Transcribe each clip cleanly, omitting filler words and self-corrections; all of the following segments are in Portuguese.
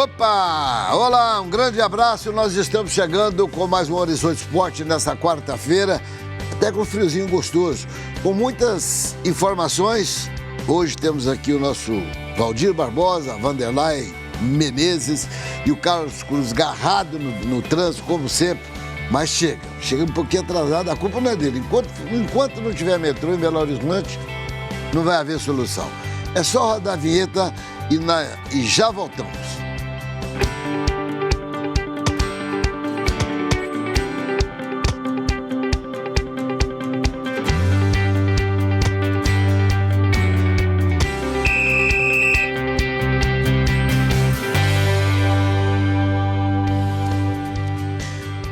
Opa! Olá, um grande abraço. Nós estamos chegando com mais um Horizonte Esporte nessa quarta-feira, até com um friozinho gostoso, com muitas informações. Hoje temos aqui o nosso Valdir Barbosa, Vanderlei Menezes e o Carlos Cruz garrado no trânsito, como sempre. Mas chega um pouquinho atrasado, a culpa não é dele. Enquanto não tiver metrô em Belo Horizonte, não vai haver solução. É só rodar a vinheta e já voltamos.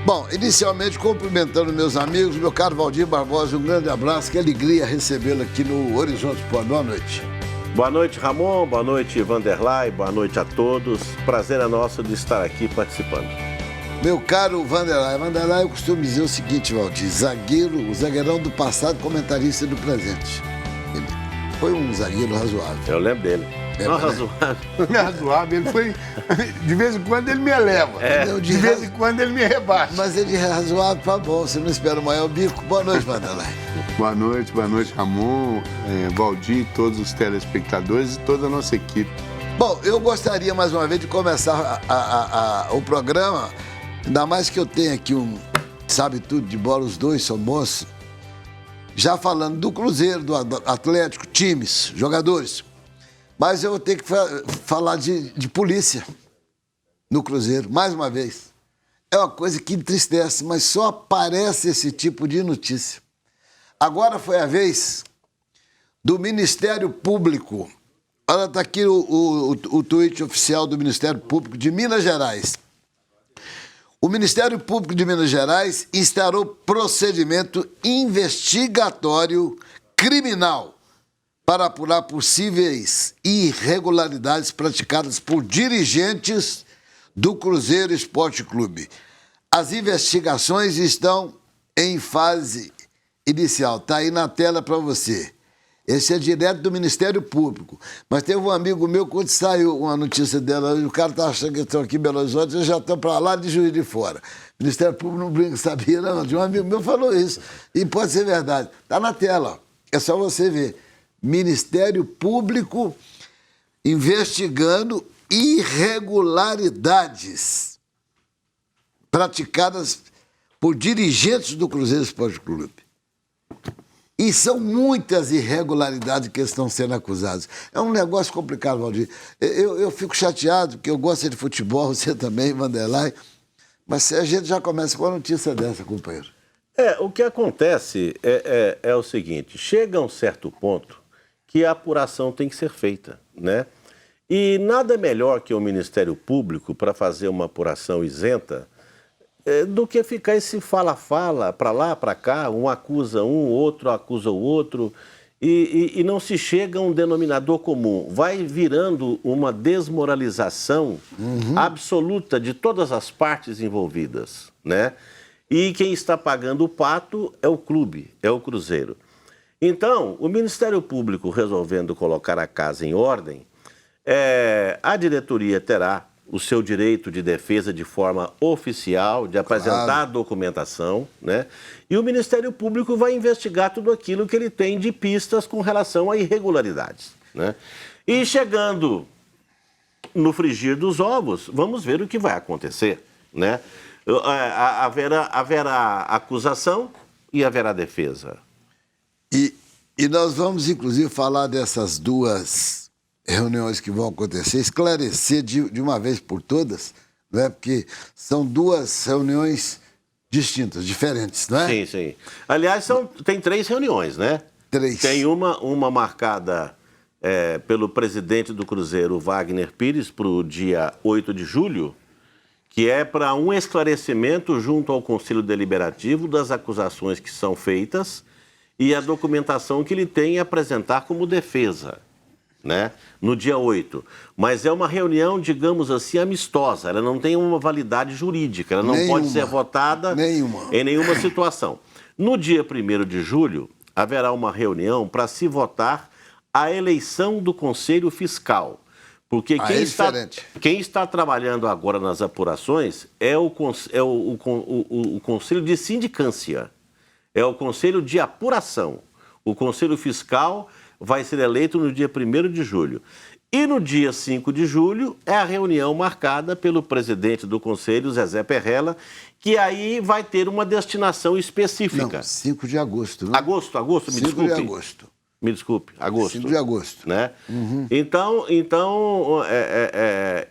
Bom, inicialmente cumprimentando meus amigos, meu caro Valdir Barbosa, um grande abraço, que alegria recebê-lo aqui no Horizonte Sport. Boa noite. Boa noite, Ramon, boa noite, Vanderlei, boa noite a todos. Prazer é nosso de estar aqui participando. Meu caro Vanderlei, eu costumo dizer o seguinte, Valdir, o zagueirão do passado, comentarista do presente. Ele foi um zagueiro razoável. Eu lembro dele. Não, razoável. Razoável, ele foi... De vez em quando ele me eleva. De vez em quando ele me rebaixa. Mas ele é razoável para bom, você não espera o maior bico. Boa noite, Vanderlei. Boa noite, Ramon, Valdir, todos os telespectadores e toda a nossa equipe. Bom, eu gostaria mais uma vez de começar o programa, ainda mais que eu tenho aqui um sabe tudo de bola, os dois são bons, já falando do Cruzeiro, do Atlético, times, jogadores. Mas eu vou ter que falar de polícia no Cruzeiro, mais uma vez. É uma coisa que entristece, mas só aparece esse tipo de notícia. Agora foi a vez do Ministério Público. Olha, está aqui o tweet oficial do Ministério Público de Minas Gerais. O Ministério Público de Minas Gerais instaurou procedimento investigatório criminal para apurar possíveis irregularidades praticadas por dirigentes do Cruzeiro Esporte Clube. As investigações estão em fase inicial. Está aí na tela para você. Esse é direto do Ministério Público. Mas teve um amigo meu, quando saiu uma notícia dela, o cara está achando que estão aqui em Belo Horizonte, eu já estou para lá de Juiz de Fora. O Ministério Público não brinca, sabia, não. De um amigo meu falou isso. E pode ser verdade. Está na tela, ó. É só você ver. Ministério Público investigando irregularidades praticadas por dirigentes do Cruzeiro Esporte Clube. E são muitas irregularidades que estão sendo acusados. É um negócio complicado, Valdir. Eu fico chateado, porque eu gosto de futebol, você também, Vanderlei, mas a gente já começa com a notícia dessa, companheiro. O que acontece é o seguinte, chega a um certo ponto que a apuração tem que ser feita, né? E nada melhor que o Ministério Público para fazer uma apuração isenta do que ficar esse fala-fala para lá, para cá, um acusa um, outro acusa o outro, e não se chega a um denominador comum. Vai virando uma desmoralização absoluta de todas as partes envolvidas, né? E quem está pagando o pato é o clube, é o Cruzeiro. Então, o Ministério Público resolvendo colocar a casa em ordem, a diretoria terá o seu direito de defesa de forma oficial, de apresentar a documentação, né? E o Ministério Público vai investigar tudo aquilo que ele tem de pistas com relação a irregularidades, né? E chegando no frigir dos ovos, vamos ver o que vai acontecer, né? Haverá acusação e haverá defesa. E nós vamos, inclusive, falar dessas duas reuniões que vão acontecer, esclarecer de uma vez por todas, não é? Porque são duas reuniões distintas, diferentes, não é? Sim. Aliás, tem 3 reuniões, né? 3. Tem uma marcada pelo presidente do Cruzeiro, Wagner Pires, para o dia 8 de julho, que é para um esclarecimento junto ao Conselho Deliberativo das acusações que são feitas e a documentação que ele tem a apresentar como defesa, né? No dia 8. Mas é uma reunião, digamos assim, amistosa. Ela não tem uma validade jurídica. Ela não pode ser votada em nenhuma situação. No dia 1º de julho, haverá uma reunião para se votar a eleição do Conselho Fiscal. Porque É diferente. quem está trabalhando agora nas apurações é o Conselho de Sindicância, é o Conselho de Apuração. O Conselho Fiscal vai ser eleito no dia 1º de julho. E no dia 5 de julho é a reunião marcada pelo presidente do Conselho, Zezé Perrella, que aí vai ter uma destinação específica. Não, 5 de agosto. Né? Agosto, me 5 desculpe. de agosto. Me desculpe, agosto. 5 de agosto. Né? Então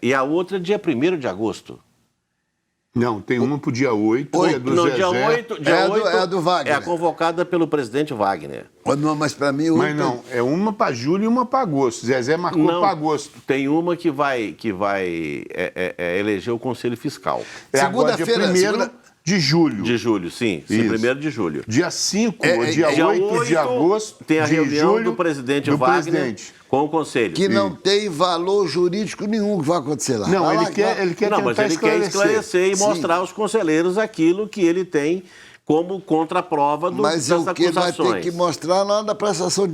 e a outra é dia 1º de agosto. Não, tem uma pro dia 8, é do Não, Zezé. dia 8 É a do Wagner. é a convocada pelo presidente Wagner. Não, mas para mim... Mas não, é uma para julho e uma para agosto. Zezé marcou Não, para agosto. tem uma que vai eleger o Conselho Fiscal. É agora dia Segunda-feira, 1º de julho. De julho, sim. Isso. 1º de julho. Dia 5 É, ou dia Dia 8 de agosto tem a de reunião julho, do presidente do Wagner presidente. com o Conselho. Que não tem valor jurídico nenhum que vai acontecer lá. Não, Vai lá, ele quer Não, mas tentar ele quer esclarecer e Sim. mostrar aos conselheiros aquilo que ele tem como contraprova Mas das o que ele vai acusações. ter que mostrar lá na prestação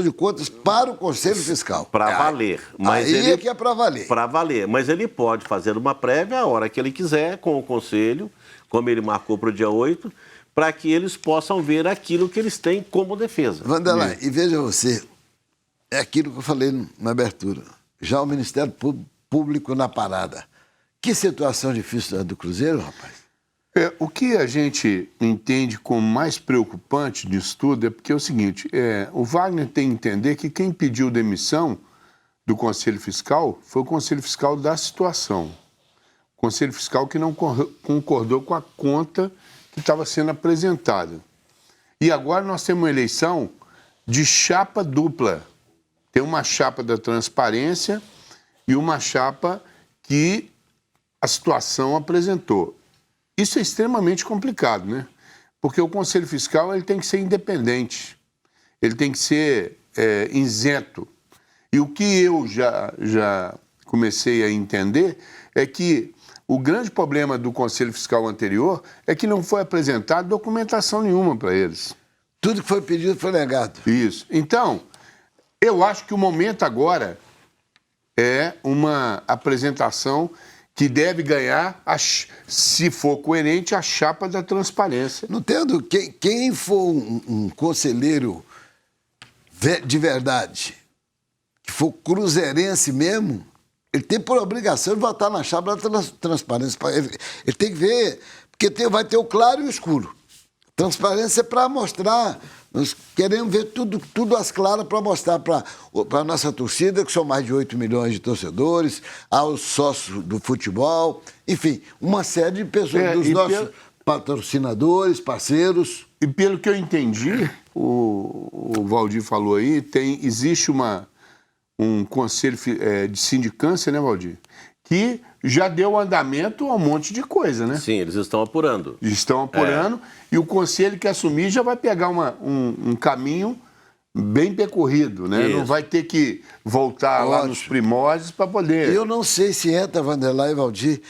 de contas para o Conselho Fiscal. Para valer. Mas aí ele, é que é para valer. Para valer. Mas ele pode fazer uma prévia a hora que ele quiser com o Conselho, como ele marcou para o dia 8, para que eles possam ver aquilo que eles têm como defesa. Vanderlei, e veja você, é aquilo que eu falei na abertura. Já o Ministério Público na parada. Que situação difícil a do Cruzeiro, rapaz. O que a gente entende como mais preocupante disso tudo é porque é o seguinte, o Wagner tem que entender que quem pediu demissão do Conselho Fiscal foi o Conselho Fiscal da situação. O Conselho Fiscal que não concordou com a conta que estava sendo apresentada. E agora nós temos uma eleição de chapa dupla. Tem uma chapa da transparência e uma chapa que a situação apresentou. Isso é extremamente complicado, né? Porque o Conselho Fiscal ele tem que ser independente, ele tem que ser isento. E o que eu já comecei a entender é que o grande problema do Conselho Fiscal anterior é que não foi apresentada documentação nenhuma para eles. Tudo que foi pedido foi negado. Isso. Então, eu acho que o momento agora é uma apresentação que deve ganhar, se for coerente, a chapa da transparência. Não tendo quem for um conselheiro de verdade, que for cruzeirense mesmo, ele tem por obrigação de votar na chapa da transparência. Ele tem que ver, porque vai ter o claro e o escuro. Transparência é para mostrar, nós queremos ver tudo às claras para mostrar para a nossa torcida, que são mais de 8 milhões de torcedores, aos sócios do futebol, enfim, uma série de pessoas, dos nossos patrocinadores, parceiros. E pelo que eu entendi, o Valdir falou aí, existe um conselho de sindicância, né, Valdir? Que já deu andamento a um monte de coisa, né? Sim, eles estão apurando. Estão apurando e o conselho que assumir já vai pegar um caminho bem percorrido, né? Isso. Não vai ter que voltar lá nos primórdios para poder... Eu não sei se entra, Vanderlei e Valdir,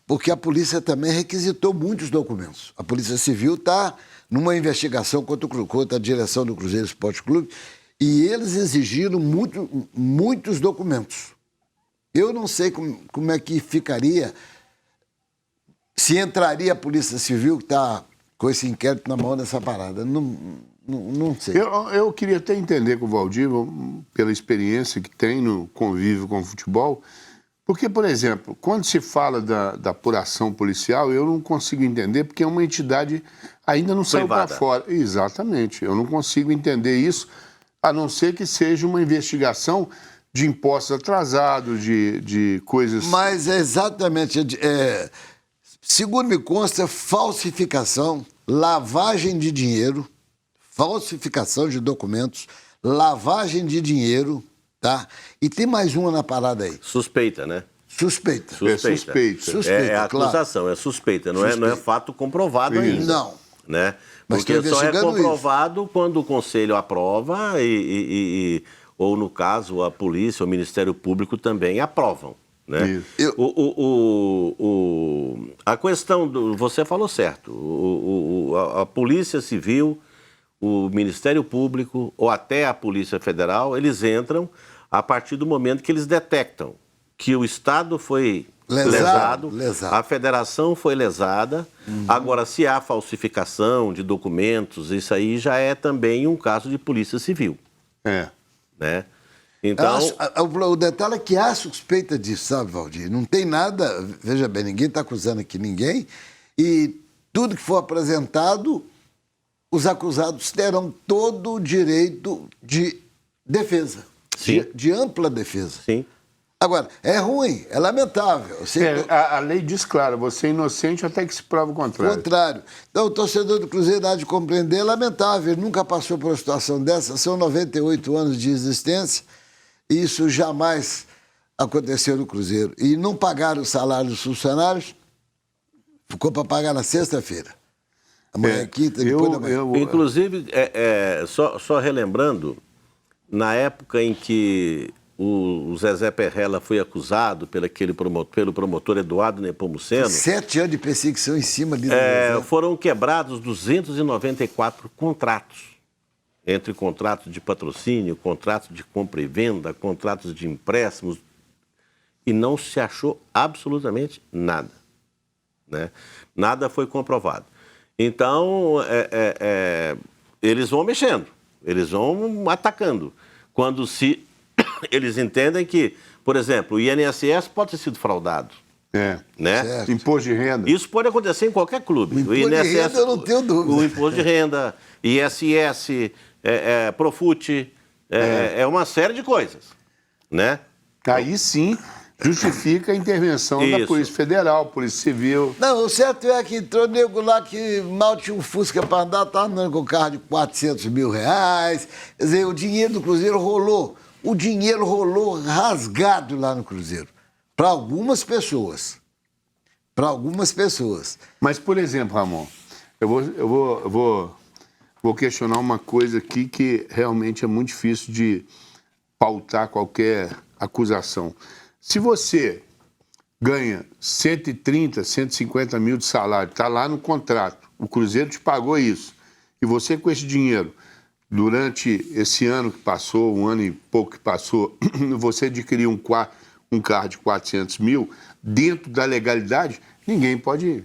porque a polícia também requisitou muitos documentos. A Polícia Civil está numa investigação contra a direção do Cruzeiro Esporte Clube e eles exigiram muitos documentos. Eu não sei como é que ficaria, se entraria a Polícia Civil, que está com esse inquérito na mão dessa parada. Não sei. Eu queria até entender com o Valdir, pela experiência que tem no convívio com o futebol, porque, por exemplo, quando se fala da apuração policial, eu não consigo entender, porque é uma entidade ainda não saiu para fora. Exatamente, eu não consigo entender isso, a não ser que seja uma investigação de impostos atrasados, de coisas... Mas é exatamente, segundo me consta, falsificação, lavagem de dinheiro, falsificação de documentos, lavagem de dinheiro, tá? E tem mais uma na parada aí. Suspeita, né? Suspeita. É acusação, claro. É suspeita, não é fato comprovado ainda. Não. Né? Mas porque só é comprovado quando o Conselho aprova ou, no caso, a polícia, o Ministério Público também aprovam. Né? A questão você falou certo. A Polícia Civil, o Ministério Público ou até a Polícia Federal, eles entram a partir do momento que eles detectam que o Estado foi Lesado. a federação foi lesada. Agora, se há falsificação de documentos, isso aí já é também um caso de polícia civil. Né? Então, O detalhe é que há suspeita disso, sabe, Valdir? Não tem nada, veja bem, ninguém está acusando aqui ninguém, e tudo que for apresentado, os acusados terão todo o direito de defesa, de ampla defesa. sim. Agora, é ruim, é lamentável. A lei diz claro, você é inocente até que se prove o contrário. Então, o torcedor do Cruzeiro há de compreender, é lamentável, ele nunca passou por uma situação dessa, são 98 anos de existência, e isso jamais aconteceu no Cruzeiro. E não pagaram o salário dos funcionários, ficou para pagar na sexta-feira. Amanhã é quinta, depois da manhã. Inclusive, só relembrando, na época em que o Zezé Perrella foi acusado pelo promotor Eduardo Nepomuceno. 7 anos de perseguição em cima de foram quebrados 294 contratos. Entre contratos de patrocínio, contratos de compra e venda, contratos de empréstimos. E não se achou absolutamente nada. Né? Nada foi comprovado. Então, eles vão mexendo, eles vão atacando. Quando eles entendem que, por exemplo, o INSS pode ter sido fraudado. Né? Imposto de renda. Isso pode acontecer em qualquer clube. O imposto de renda, eu não tenho dúvida. O imposto de renda, ISS, Profut, é uma série de coisas. Né? Aí sim justifica a intervenção da Polícia Federal, Polícia Civil. Não, o certo é que entrou nego lá que mal tinha um Fusca para andar, tá andando com carro de 400 mil reais. Quer dizer, o dinheiro do Cruzeiro rolou. O dinheiro rolou rasgado lá no Cruzeiro. Para algumas pessoas. Para algumas pessoas. Mas, por exemplo, Ramon, eu vou questionar uma coisa aqui que realmente é muito difícil de pautar qualquer acusação. Se você ganha 130, 150 mil de salário, está lá no contrato, o Cruzeiro te pagou isso, e você com esse dinheiro, durante esse ano que passou, um ano e pouco que passou, você adquiriu um carro de 400 mil, dentro da legalidade, ninguém pode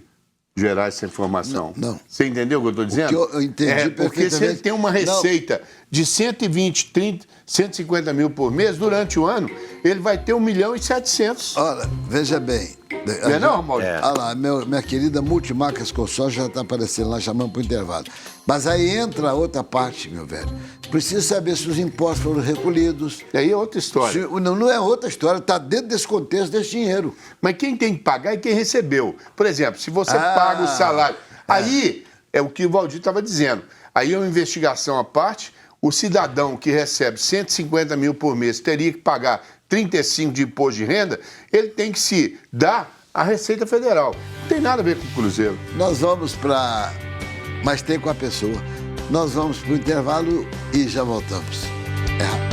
gerar essa informação. Não. Você entendeu o que eu estou dizendo? Eu entendi porque se ele tem uma receita de 120, 30, 150 mil por mês, durante o ano, ele vai ter 1.700.000. Olha, veja bem. Não é não, Mauro? Olha lá, minha querida Multimarcas Consórcio já está aparecendo lá, chamando para o intervalo. Mas aí entra a outra parte, meu velho. Precisa saber se os impostos foram recolhidos. E aí é outra história. Não é outra história, está dentro desse contexto desse dinheiro. Mas quem tem que pagar é quem recebeu. Por exemplo, se você paga o salário... Aí é o que o Valdir estava dizendo. Aí é uma investigação à parte. O cidadão que recebe 150 mil por mês teria que pagar 35 de imposto de renda, ele tem que se dar à Receita Federal. Não tem nada a ver com o Cruzeiro. Nós vamos para... Mas tem com a pessoa. Nós vamos para o intervalo e já voltamos. É rápido.